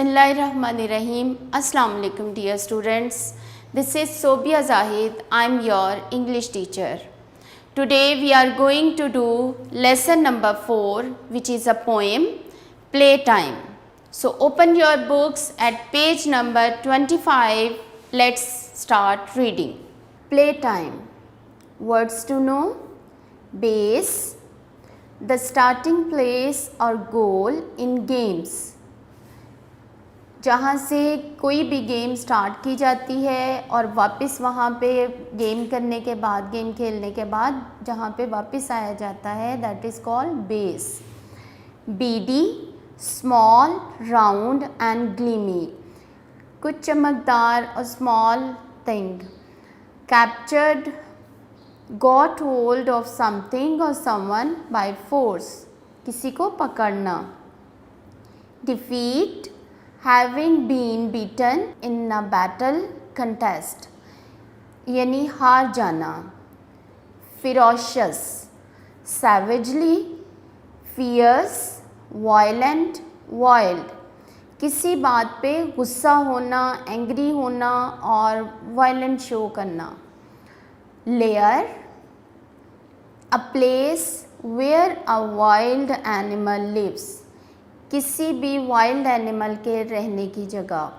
Bismillahirrahmanirrahim. Assalamu alaikum dear students. This is Sobia Zahid. I am your English teacher. Today we are going to do lesson number 4, which is a poem, Playtime. So open your books at page number 25. Let's start reading. Playtime. Words to know. Base, the starting place or goal in games. जहाँ से कोई भी game start की जाती है और वापस वहाँ पे गेम करने के बाद, गेम खेलने के बाद जहाँ पे वापस आया जाता है, that is called base. Beady, small, round and gleamy, कुछ चमकदार और small thing. Captured, got hold of something और समवन बाय फोर्स, किसी को पकड़ना. Defeat, having been beaten in a battle contest, यानी हार जाना. ferocious, savagely, fierce, violent, wild, किसी बात पे गुस्सा होना, एंग्री होना और वायलेंट शो करना. lair, a place where a wild animal lives, किसी भी वाइल्ड एनिमल के रहने की जगह.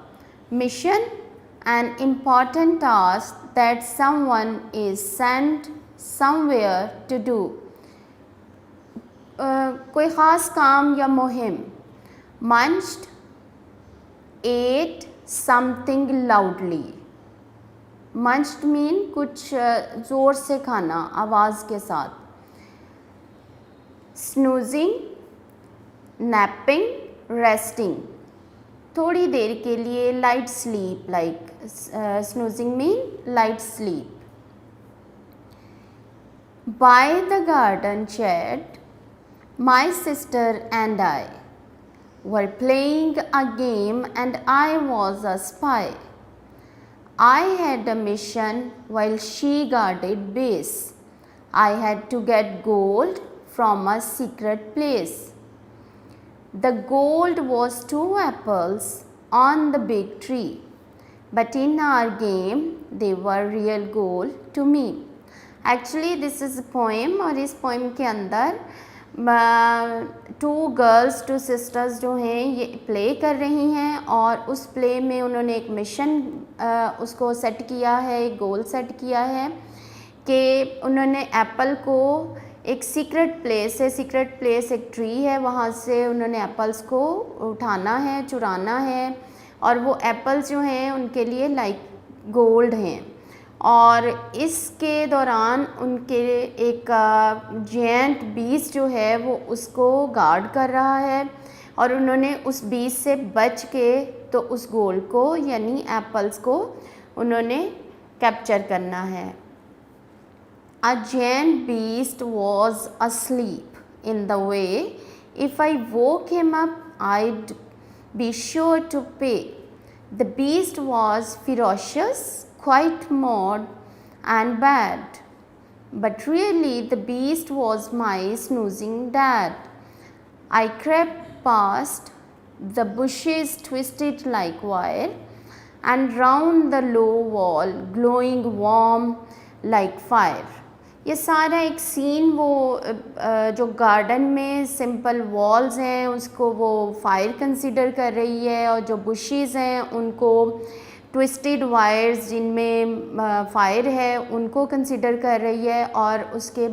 Mission, an important task that someone is sent somewhere to do, कोई ख़ास काम या मुहिम. Munched, eat something loudly. Munched mean कुछ ज़ोर से खाना, आवाज़ के साथ. स्नूजिंग, नैपिंग, रेस्टिंग, थोड़ी देर के लिए. Light sleep, like snoozing mean light sleep. By the garden shed, my sister and I were playing a game and I was a spy. I had a mission while she guarded base. I had to get gold from a secret place. The gold was 2 apples on the big tree, but in our game they were real gold to me. Actually this is a poem और इस poem के अंदर 2 girls, 2 sisters जो हैं ये play कर रही हैं और उस play में उन्होंने एक mission उसको set किया है, एक goal set किया है कि उन्होंने एप्पल को एक सीक्रेट प्लेस है, सीक्रेट प्लेस एक ट्री है, वहाँ से उन्होंने एप्पल्स को उठाना है, चुराना है और वो एप्पल्स जो हैं उनके लिए लाइक गोल्ड हैं. और इसके दौरान उनके एक जेंट बीस्ट जो है वो उसको गार्ड कर रहा है और उन्होंने उस बीस्ट से बच के तो उस गोल्ड को यानी एप्पल्स को उन्होंने कैप्चर करना है. A giant beast was asleep in the way. If I woke him up, I'd be sure to pay. The beast was ferocious, quite mad and bad. But really the beast was my snoozing dad. I crept past the bushes twisted like wire and round the low wall glowing warm like fire. ये सारा एक scene वो जो garden में simple walls हैं उसको वो fire consider कर रही है और जो बुशेस हैं उनको ट्विस्टेड वायर्स जिनमें फायर है उनको कंसिडर कर रही है. और उसके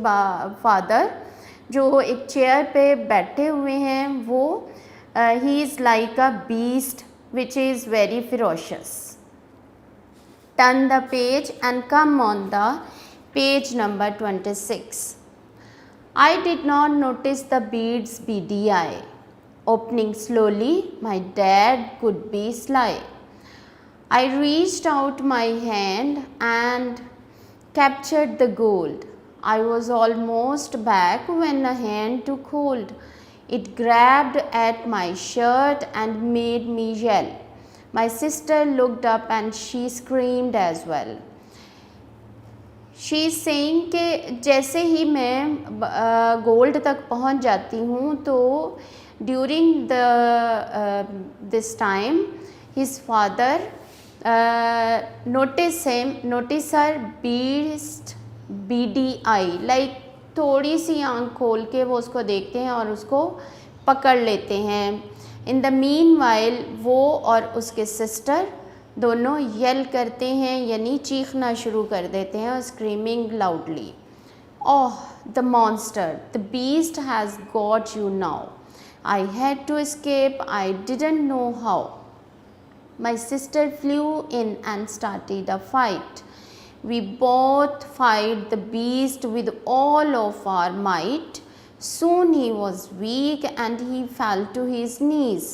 फादर जो एक चेयर पे बैठे हुए हैं वो he is like a beast which is very ferocious. Turn the page and come on the page number 26. I did not notice the bead's beady eye. Opening slowly, my dad could be sly. I reached out my hand and captured the gold. I was almost back when a hand took hold. It grabbed at my shirt and made me yell. My sister looked up and she screamed as well. She is saying कि जैसे ही मैं gold तक पहुंच जाती हूं तो During this time, his father notice her beady eye, like थोड़ी सी आँख खोल के वो उसको देखते हैं और उसको पकड़ लेते हैं. इन द मीन वाइल वो और उसके सिस्टर दोनों येल करते हैं, यानी चीखना शुरू कर देते हैं, screaming loudly. Oh the monster, the beast has got you now. I had to escape, I didn't know how. My sister flew in and started a fight. We both fight the beast with all of our might. Soon he was weak and he fell to his knees.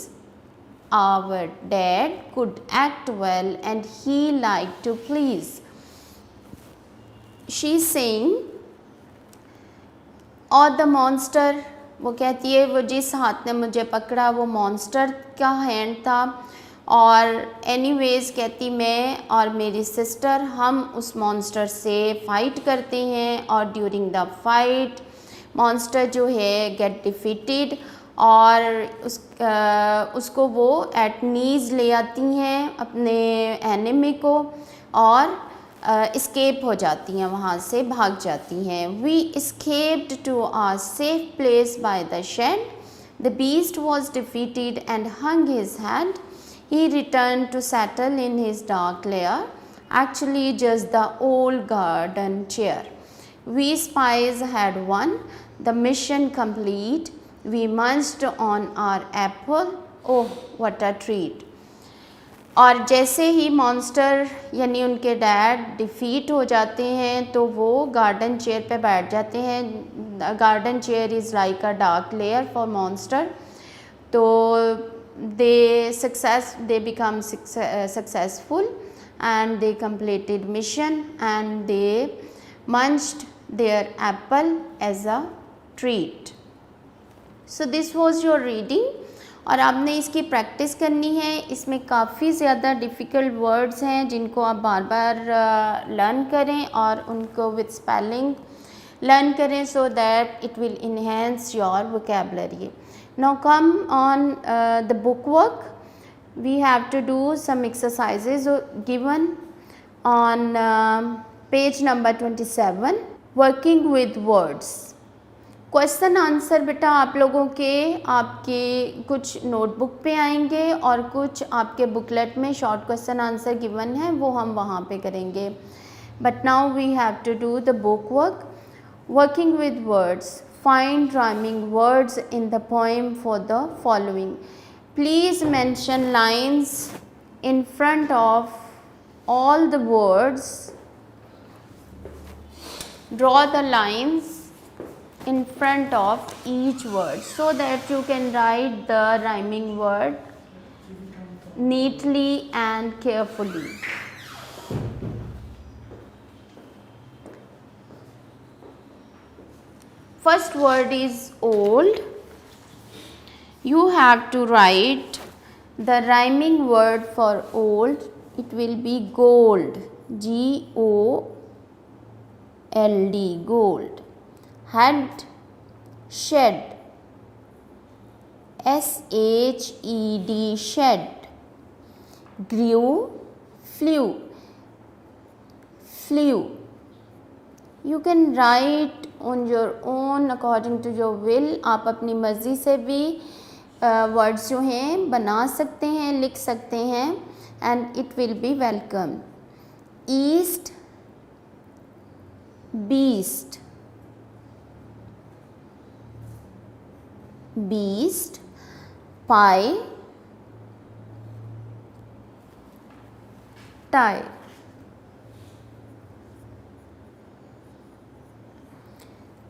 Our dad could act well and he liked to please. She's saying, or the monster, वो कहती है वो जिस हाथ ने मुझे पकड़ा वो मॉन्स्टर का हैंड था. और एनीवेज़ कहती मैं और मेरी सिस्टर हम उस मॉन्स्टर से फ़ाइट करते हैं और ड्यूरिंग द फाइट मॉन्स्टर जो है गेट डिफीटेड और उसको वो एट नीज़ ले आती हैं अपने एनिमी को और escape हो जाती हैं, वहाँ से भाग जाती हैं. We escaped to a safe place by the shed. The beast was defeated and hung his head. He returned to settle in his dark lair, actually just the old garden chair. We spies had won, the mission complete. We munched on our apple. Oh, what a treat! और जैसे ही monster यानी उनके dad defeat हो जाते हैं तो वो garden chair पे बैठ जाते हैं. Garden chair is like a dark layer for monster. तो they become successful and they completed mission and they munched their apple as a treat. So this was your reading. और आपने इसकी practice करनी है. इसमें काफ़ी ज़्यादा डिफ़िकल्ट वर्ड्स हैं जिनको आप बार बार लर्न करें और उनको विद स्पेलिंग लर्न करें so that it will enhance your vocabulary. Now come on the book work. We have to do some exercises given on page number 27, working with words. Question answer बेटा आप लोगों के आपके कुछ notebook पे आएंगे और कुछ आपके बुकलेट में शॉर्ट क्वेश्चन आंसर गिवन है, वो हम वहाँ पे करेंगे. But now we have to do the book work. Working with words. Find rhyming words in the poem for the following. Please mention lines in front of all the words. Draw the lines in front of each word so that you can write the rhyming word neatly and carefully. First word is old. You have to write the rhyming word for old. It will be gold. G-O-L-D, gold. Had, shed, S-H-E-D, shed. Grew, flew, flew. You can write on your own according to your will. आप अपनी मर्ज़ी से भी words जो हैं बना सकते हैं, लिख सकते हैं and it will be welcome. East, beast, beast. Pie, tie.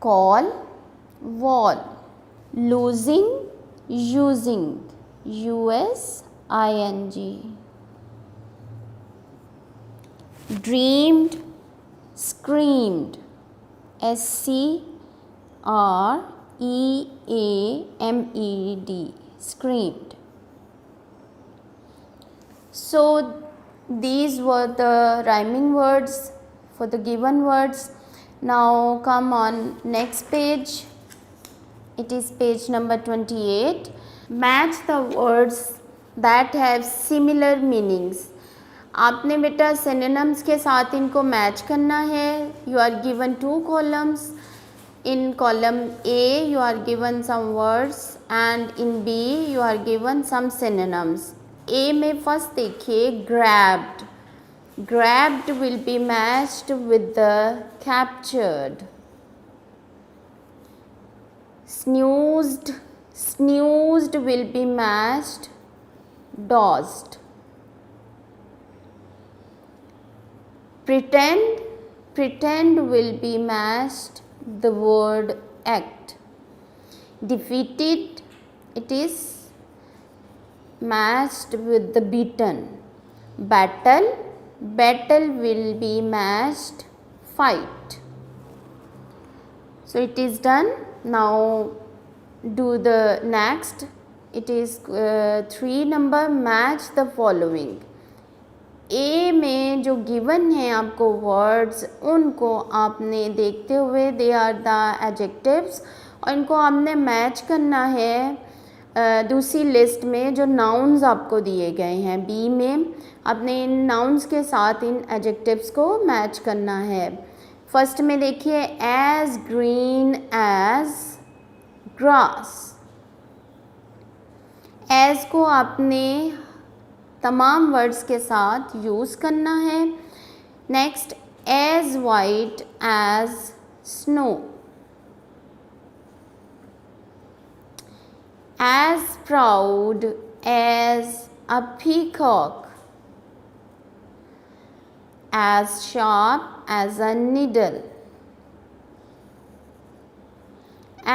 Call, wall. Losing, using, U-S-I-N-G. Dreamed, screamed, S-C-R-E-A-M-E-D, screamed. So these were the rhyming words for the given words. Now come on next page. It is page number 28. Match the words that have similar meanings. आपने बेटा synonyms के साथ इनको match करना है। You are given 2 columns. In column A you are given some words and in B you are given some synonyms. A में first देखिए grabbed. Grabbed will be matched with the captured. Snoozed. Snoozed will be matched dozed. Pretend. Pretend will be matched the word act. Defeated, it is matched with the beaten. Battle, battle will be matched fight. So it is done. Now do the next. It is 3 number, match the following. ए में जो given है आपको words, उनको आपने देखते हुए they are the adjectives, और इनको आपने मैच करना है दूसरी लिस्ट में जो नाउन्स आपको दिए गए हैं। बी में आपने इन नाउन्स के साथ इन एडजेक्टिव्स को मैच करना है। फर्स्ट में देखिए as green as grass. As को आपने तमाम वर्ड्स के साथ यूज़ करना है। Next as white as snow. As proud as a peacock. As sharp as a needle.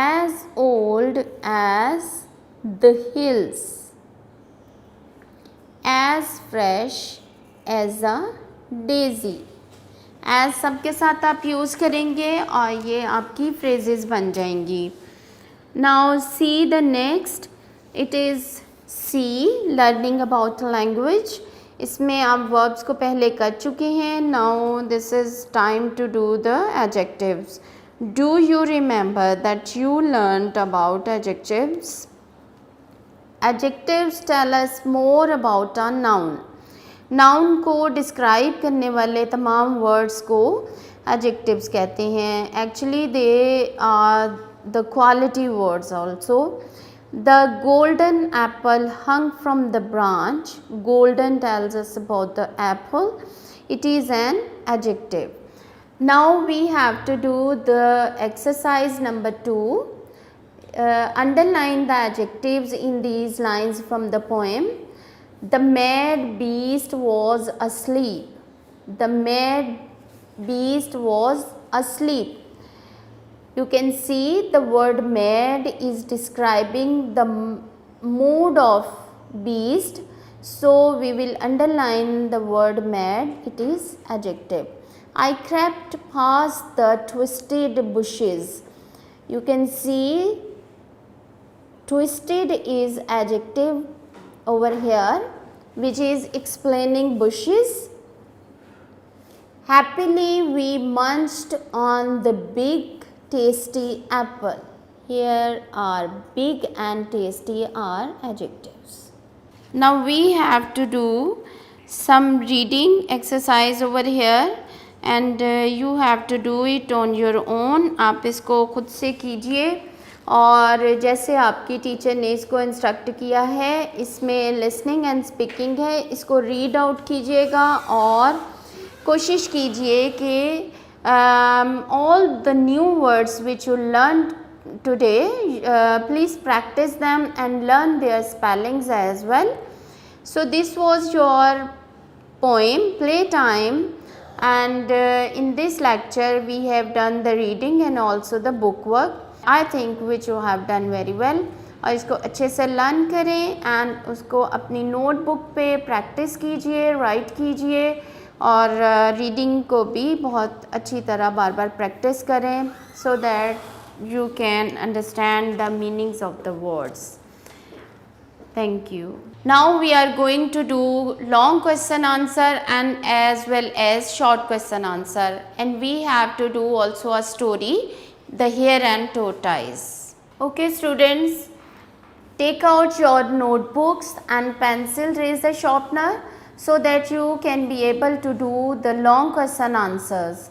As old as the hills. as fresh as a daisy। as सबके साथ आप यूज़ करेंगे और ये आपकी फ्रेजेस बन जाएंगी। Now see the next, it is C learning about language. इसमें आप वर्ब्स को पहले कर चुके हैं। Now this is time to do the adjectives. Do you remember that you learned about adjectives? Adjectives tell us more about a noun. Noun को describe करने वाले तमाम वर्ड्स को adjectives कहते हैं। Actually they are the quality words also. The golden apple hung from the branch. Golden tells us about the apple. It is an adjective. Now we have to do the exercise number 2. Underline the adjectives in these lines from the poem. The mad beast was asleep. The mad beast was asleep. You can see the word mad is describing the mood of beast. So we will underline the word mad. It is adjective. I crept past the twisted bushes. You can see twisted is adjective over here which is explaining bushes. Happily we munched on the big tasty apple. Here are big and tasty are adjectives. Now we have to do some reading exercise over here and you have to do it on your own. आप इसको खुद से कीजिए और जैसे आपकी teacher ने इसको इंस्ट्रक्ट किया है। इसमें लिसनिंग एंड स्पीकिंग है, इसको रीड आउट कीजिएगा और कोशिश कीजिए कि all the new words which you learn today please practice them and learn their spellings as well. So this was your poem Playtime, and in this lecture we have done the reading and also the book work. I think which you have done very well. और इसको अच्छे से learn करें and उसको अपनी notebook पे practice कीजिए, right कीजिए और रीडिंग को भी बहुत अच्छी तरह बार बार प्रैक्टिस करें so that you can understand the meanings of the words. Thank you. Now we are going to do long question answer and as well as short question answer, and we have to do also a story, The Hare and Tortoise. Okay students, Take out your notebooks and pencil, raise the sharpener so that you can be able to do the long question answers.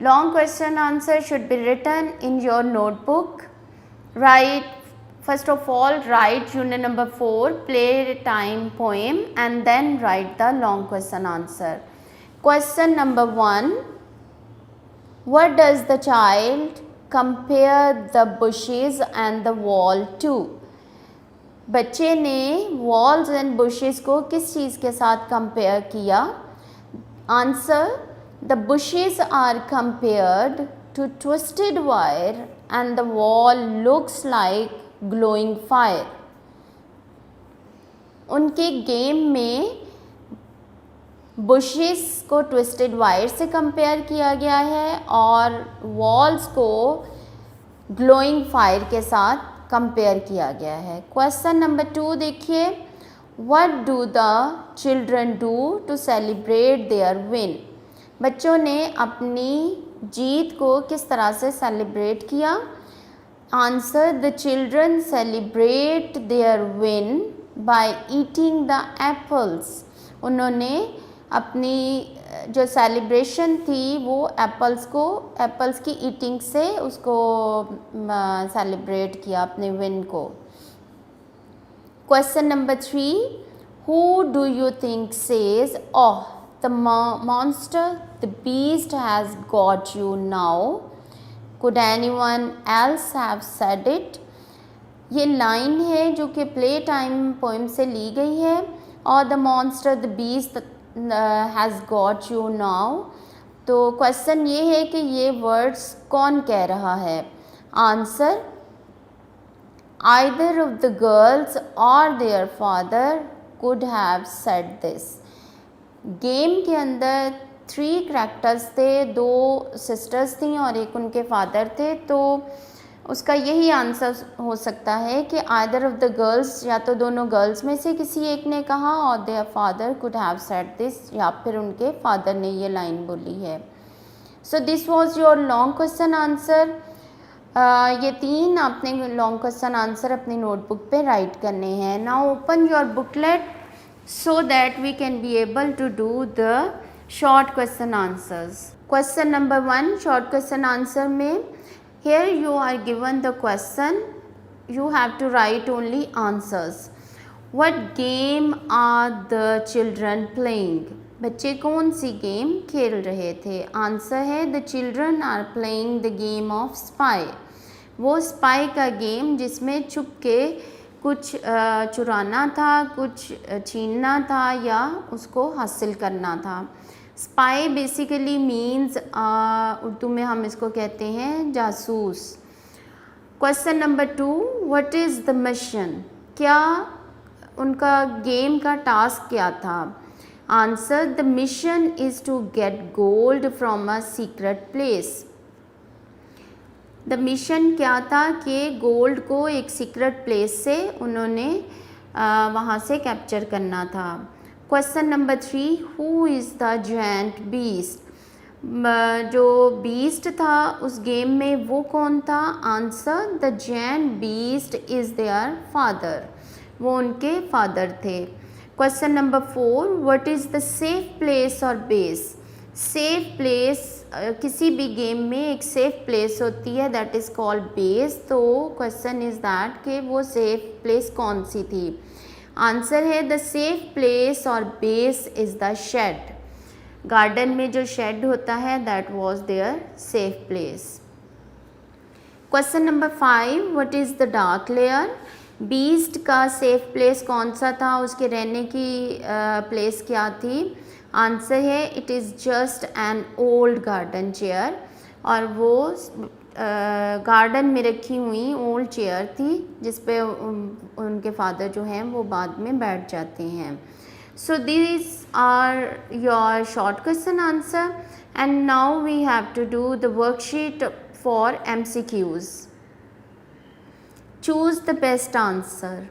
Long question answer should be written in your notebook. First of all, write unit number 4, playtime poem, and then write the long question answer. Question number 1. What does the child compare the bushes and the wall to? बच्चे ने walls and bushes को किस चीज़ के साथ compare किया? Answer: the bushes are compared to twisted wire and the wall looks like glowing fire. उनके game में bushes को ट्विस्टेड वायर से कंपेयर किया गया है और वॉल्स को ग्लोइंग फायर के साथ कंपेयर किया गया है. क्वेश्चन नंबर 2 देखिए. What do the children do to celebrate their win? बच्चों ने अपनी जीत को किस तरह से सेलिब्रेट किया? Answer: the children celebrate their win by eating the apples. उन्होंने अपनी जो सेलिब्रेशन थी वो एप्पल्स की ईटिंग से उसको सेलिब्रेट किया, अपने विन को. Question number 3. Who do you think says, oh the monster the beast has got you now? Could anyone else have said it? ये लाइन है जो कि प्ले टाइम पोएम से ली गई है. और the monster the beast has got you now. तो question ये है कि ये वर्ड्स कौन कह रहा है? Answer: either of the girls और their father could have said this. Game के अंदर 3 करैक्टर्स थे, 2 सिस्टर्स थी और एक उनके फादर थे. तो उसका यही आंसर हो सकता है कि आइदर ऑफ द गर्ल्स, या तो दोनों गर्ल्स में से किसी एक ने कहा, और their father could have said this, या फिर उनके फादर ने ये लाइन बोली है. So this was your long question answer. ये 3 आपने लॉन्ग क्वेश्चन आंसर अपनी नोटबुक पे राइट करने हैं. Now open your booklet so that we can be able to do the short question answers. Question number 1 short question answer में, here you are given the question, you have to write only answers. What game are the children playing? बच्चे कौन सी game खेल रहे थे? Answer है the children are playing the game of spy. वो spy का game जिसमें छुप के कुछ चुराना था, कुछ छीनना था या उसको हासिल करना था. स्पाई बेसिकली मीन्स, उर्दू में हम इसको कहते हैं जासूस. Question number 2. What is the mission? क्या उनका गेम का टास्क क्या था? Answer: the mission is to get gold from a secret place. The mission क्या था कि गोल्ड को एक सीक्रेट प्लेस से उन्होंने वहाँ से कैप्चर करना था. Question number 3. Who is the giant beast? जो बीस्ट था उस गेम में वो कौन था? Answer: the giant beast is their father. वो उनके फादर थे. Question number 4. What is the safe place और बेस? सेफ प्लेस, किसी भी गेम में एक सेफ प्लेस होती है, दैट इज़ कॉल्ड बेस. तो क्वेश्चन इज़ दैट कि वो सेफ प्लेस कौन सी थी? आंसर है द सेफ प्लेस और base is the shed. Garden में जो शेड होता है that was their safe place. Question number 5. What is the dark lair? Beast का सेफ प्लेस कौन सा था? उसके रहने की प्लेस क्या थी? आंसर है it is just an old garden chair. और वो गार्डन में रखी हुई ओल्ड चेयर थी जिस पे उनके फादर जो हैं वो बाद में बैठ जाते हैं. So this are your short question answer and now we have to do the worksheet for MCQs. Choose the best answer.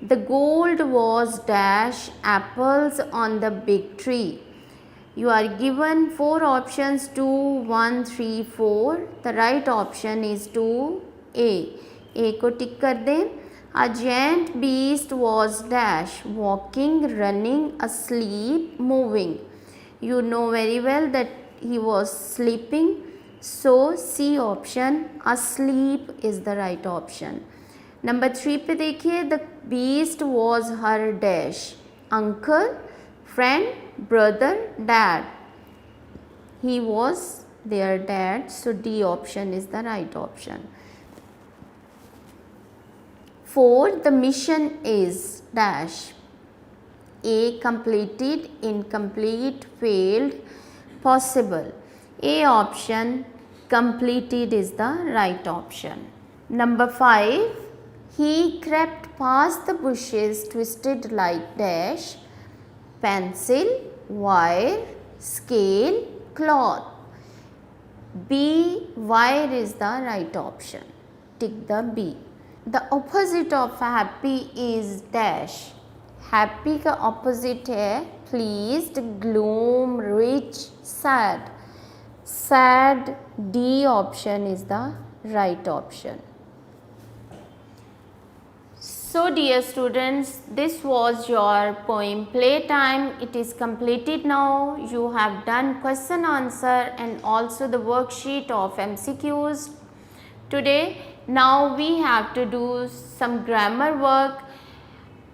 The gold was dash apples on the big tree. You are given 4 options, 2, 1, 3, 4. The right option is 2A. A को टिक कर दें. A giant beast was dash, walking, running, asleep, moving. You know very well that he was sleeping. So C option, asleep is the right option. Number 3 पे देखिए, the beast was her dash, uncle, friend, brother, dad. He was their dad, so D option is the right option. 4. The mission is dash. A. Completed, incomplete, failed, possible. A option, completed is the right option. Number 5. He crept past the bushes, twisted like dash, pencil, wire, scale, cloth. B. Wire is the right option. Tick the B. The opposite of happy is dash. Happy का opposite है pleased, gloom, rich, sad. Sad, D option is the right option. So dear students, this was your poem playtime. It is completed now. You have done question answer and also the worksheet of MCQs today. Now we have to do some grammar work.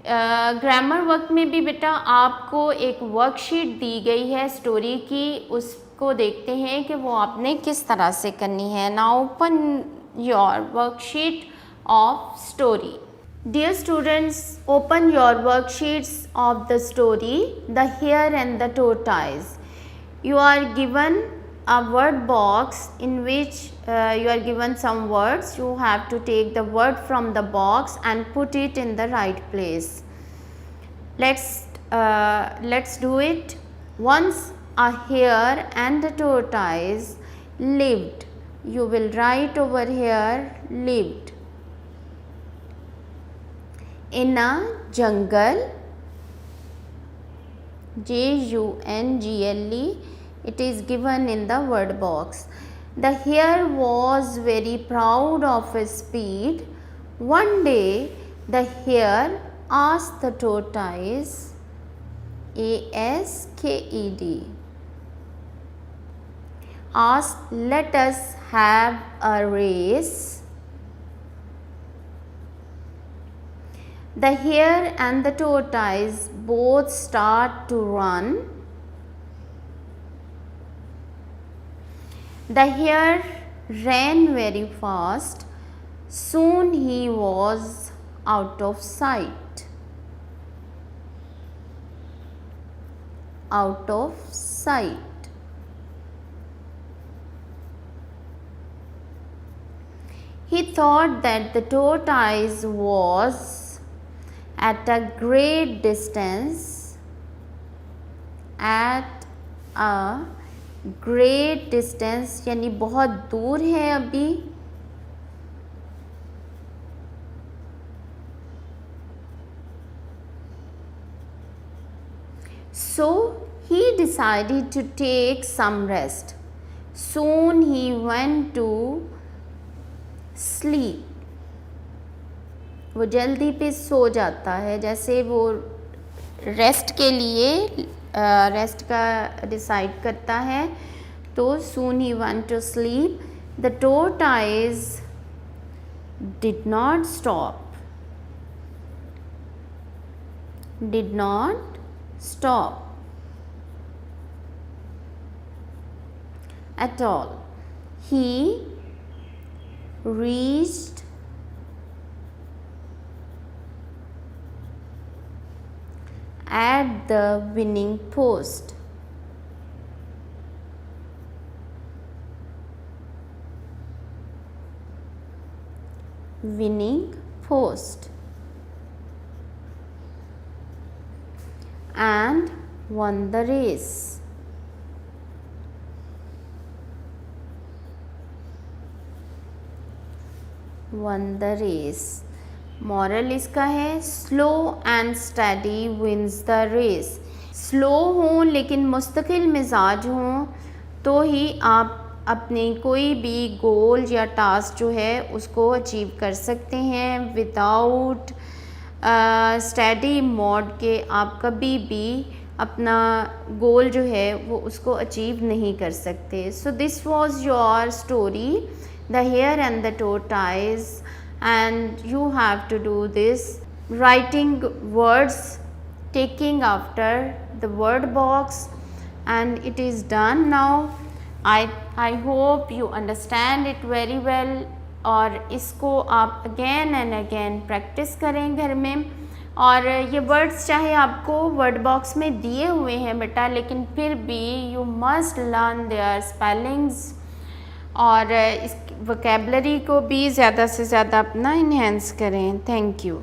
Grammar work में भी बेटा आपको एक worksheet दी गई है story की, उसको देखते हैं कि वो आपने किस तरह से करनी है. Now open your worksheet of story. Dear students, open your worksheets of the story, The Hare and the Tortoise. You are given a word box in which you are given some words. You have to take the word from the box and put it in the right place. Let's do it. Once a hare and a tortoise lived. You will write over here lived. In a jungle, jungle, it is given in the word box. The hare was very proud of his speed. One day the hare asked the tortoise, ASKED, asked, let us have a race. The hare and the tortoise both start to run. The hare ran very fast. Soon he was out of sight. Out of sight. He thought that the tortoise was at a great distance, at a great distance यानी बहुत दूर है अभी. So he decided to take some rest. Soon he went to sleep. वो जल्दी पे सो जाता है, जैसे वो रेस्ट के लिए रेस्ट का डिसाइड करता है. तो soon he went to sleep. The tortoise did not stop. Did not stop at all. He reached at the winning post. Winning post and won the race. Won the race. Moral इसका है slow and steady wins the race. Slow हों लेकिन मुस्तकिल मिजाज हों तो ही आप अपने कोई भी गोल या टास्क जो है उसको अचीव कर सकते हैं। विदाउट स्टडी मोड के आप कभी भी अपना गोल जो है वो उसको अचीव नहीं कर सकते। So this was your story, the hare and the tortoise, and you have to do this writing words, taking after the word box, and it is done now. I hope you understand it very well, और इसको आप again and again practice करें घर में। और ये words चाहे आपको वर्ड बॉक्स में दिए हुए हैं बेटा, लेकिन फिर भी you must learn their spellings, और इस वोकेबलरी को भी ज़्यादा से ज़्यादा अपना इन्हेंस करें। Thank you.